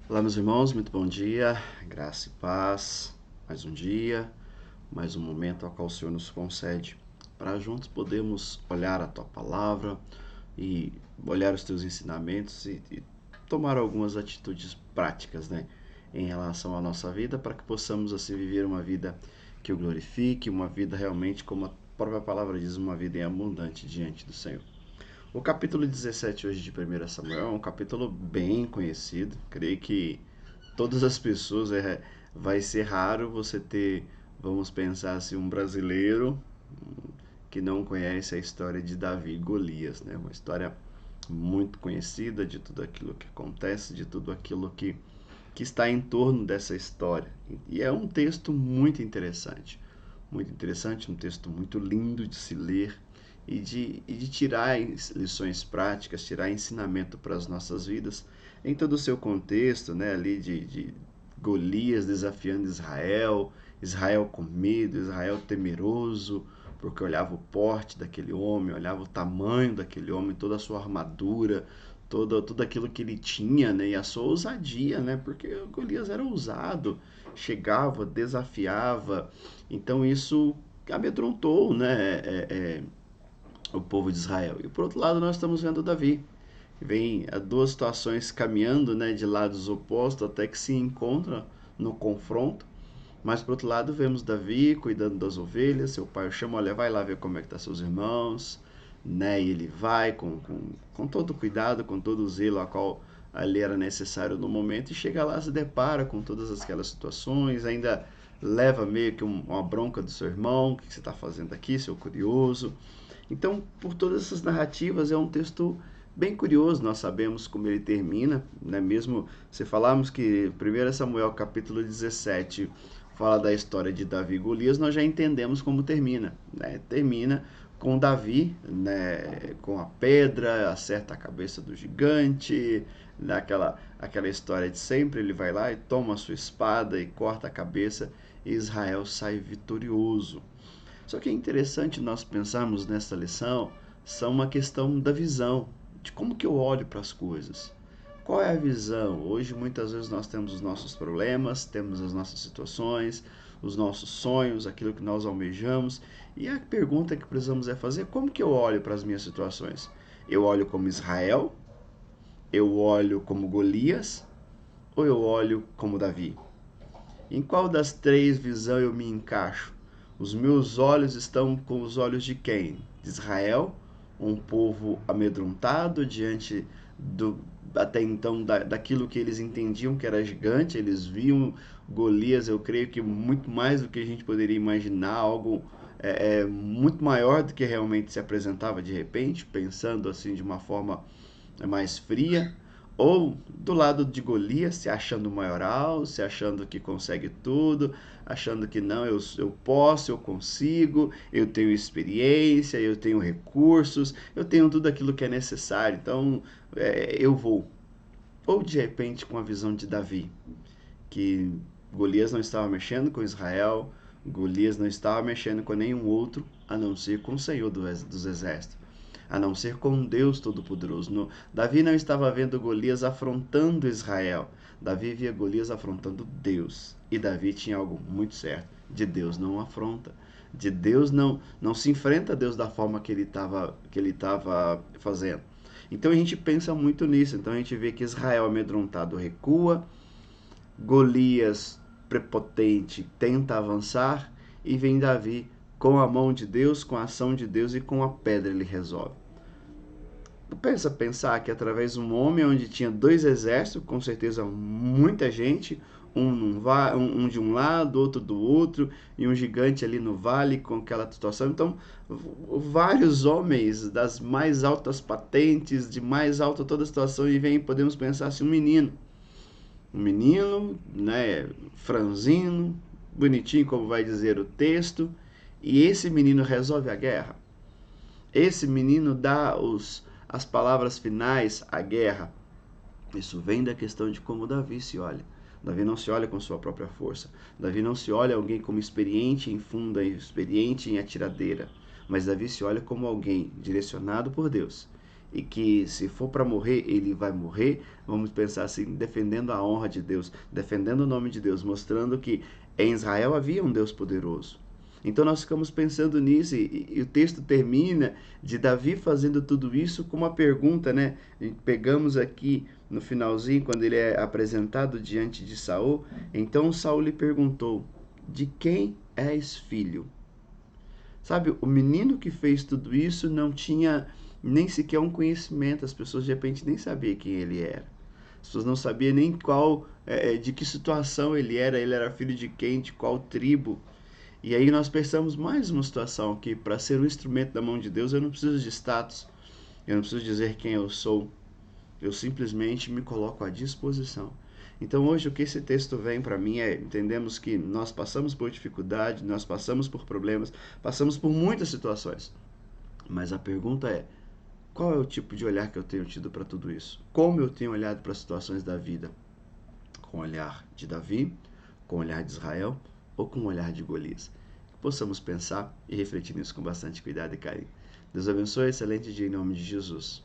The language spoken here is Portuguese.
Olá, meus irmãos, muito bom dia, graça e paz. Mais um dia, mais um momento ao qual o Senhor nos concede para juntos podermos olhar a tua palavra e olhar os teus ensinamentos e tomar algumas atitudes práticas, né, em relação à nossa vida, para que possamos assim viver uma vida que o glorifique, uma vida realmente, como a própria palavra diz, uma vida em abundante diante do Senhor. O capítulo 17 hoje de 1 Samuel é um capítulo bem conhecido. Creio que todas as pessoas vai ser raro você ter, vamos pensar assim, um brasileiro que não conhece a história de Davi e Golias, né? Uma história muito conhecida de tudo aquilo que acontece, de tudo aquilo que está em torno dessa história. E é um texto muito interessante, um texto muito lindo de se ler e de tirar lições práticas, tirar ensinamento para as nossas vidas, em todo o seu contexto, né, ali de Golias desafiando Israel, Israel com medo, Israel temeroso, porque olhava o porte daquele homem, olhava o tamanho daquele homem, toda a sua armadura, tudo aquilo que ele tinha, né, e a sua ousadia, né, porque Golias era ousado, chegava, desafiava, então isso amedrontou, né, o povo de Israel. E por outro lado nós estamos vendo Davi, que vem a duas situações caminhando, né, de lados opostos até que se encontram no confronto. Mas por outro lado vemos Davi cuidando das ovelhas, seu pai o chama, olha, vai lá ver como é que tá seus irmãos, né? E ele vai com todo cuidado, com todo o zelo a qual ali era necessário no momento e chega lá, se depara com todas aquelas situações, ainda leva meio que uma bronca do seu irmão, o que você está fazendo aqui, seu curioso. Então, por todas essas narrativas, é um texto bem curioso, nós sabemos como ele termina, né? Mesmo se falarmos que 1 Samuel capítulo 17 fala da história de Davi e Golias, nós já entendemos como termina, né? Termina com Davi, né, com a pedra, acerta a cabeça do gigante, aquela história de sempre, ele vai lá e toma a sua espada e corta a cabeça e Israel sai vitorioso. Só que é interessante nós pensarmos nessa lição, são uma questão da visão, de como que eu olho para as coisas. Qual é a visão? Hoje muitas vezes nós temos os nossos problemas, temos as nossas situações, os nossos sonhos, aquilo que nós almejamos, e a pergunta que precisamos é fazer, como que eu olho para as minhas situações? Eu olho como Israel? Eu olho como Golias? Ou eu olho como Davi? Em qual das três visões eu me encaixo? Os meus olhos estão com os olhos de quem? De Israel, um povo amedrontado diante do até então daquilo que eles entendiam que era gigante, eles viam Golias, eu creio que muito mais do que a gente poderia imaginar, algo muito maior do que realmente se apresentava de repente, pensando assim de uma forma mais fria, ou do lado de Golias, se achando maioral, se achando que consegue tudo, achando que não, eu posso, eu consigo, eu tenho experiência, eu tenho recursos, eu tenho tudo aquilo que é necessário, então eu vou. Ou de repente com a visão de Davi, que Golias não estava mexendo com Israel, Golias não estava mexendo com nenhum outro, a não ser com o Senhor dos Exércitos, a não ser com um Deus Todo-Poderoso. Davi não estava vendo Golias afrontando Israel, Davi via Golias afrontando Deus. E Davi tinha algo muito certo, de Deus não afronta, de Deus não se enfrenta a Deus da forma que ele estava fazendo. Então a gente pensa muito nisso, então a gente vê que Israel amedrontado recua, Golias, prepotente, tenta avançar e vem Davi com a mão de Deus, com a ação de Deus e com a pedra ele resolve. Pensa pensar que através de um homem onde tinha dois exércitos, com certeza muita gente, um de um lado, outro do outro, e um gigante ali no vale com aquela situação. Então, vários homens das mais altas patentes, de mais alta toda a situação, e vem, podemos pensar assim, um menino, né, franzino, bonitinho, como vai dizer o texto, e esse menino resolve a guerra. Esse menino dá as palavras finais à guerra. Isso vem da questão de como Davi se olha. Davi não se olha com sua própria força. Davi não se olha alguém como experiente em funda, experiente em atiradeira. Mas Davi se olha como alguém direcionado por Deus e que se for para morrer, ele vai morrer, vamos pensar assim, defendendo a honra de Deus, defendendo o nome de Deus, mostrando que em Israel havia um Deus poderoso. Então nós ficamos pensando nisso e o texto termina de Davi fazendo tudo isso com uma pergunta, né? Pegamos aqui no finalzinho, quando ele é apresentado diante de Saul, então Saul lhe perguntou: de quem és filho? Sabe, o menino que fez tudo isso não tinha nem sequer um conhecimento, as pessoas de repente nem sabiam quem ele era. As pessoas não sabiam nem de que situação ele era filho de quem, de qual tribo. E aí nós pensamos mais uma situação que para ser um instrumento da mão de Deus eu não preciso de status, eu não preciso dizer quem eu sou, eu simplesmente me coloco à disposição. Então hoje o que esse texto vem para mim é, entendemos que nós passamos por dificuldade, nós passamos por problemas, passamos por muitas situações. Mas a pergunta é, qual é o tipo de olhar que eu tenho tido para tudo isso? Como eu tenho olhado para as situações da vida? Com o olhar de Davi, com o olhar de Israel ou com o olhar de Golias? Que possamos pensar e refletir nisso com bastante cuidado e carinho. Deus abençoe, excelente dia em nome de Jesus.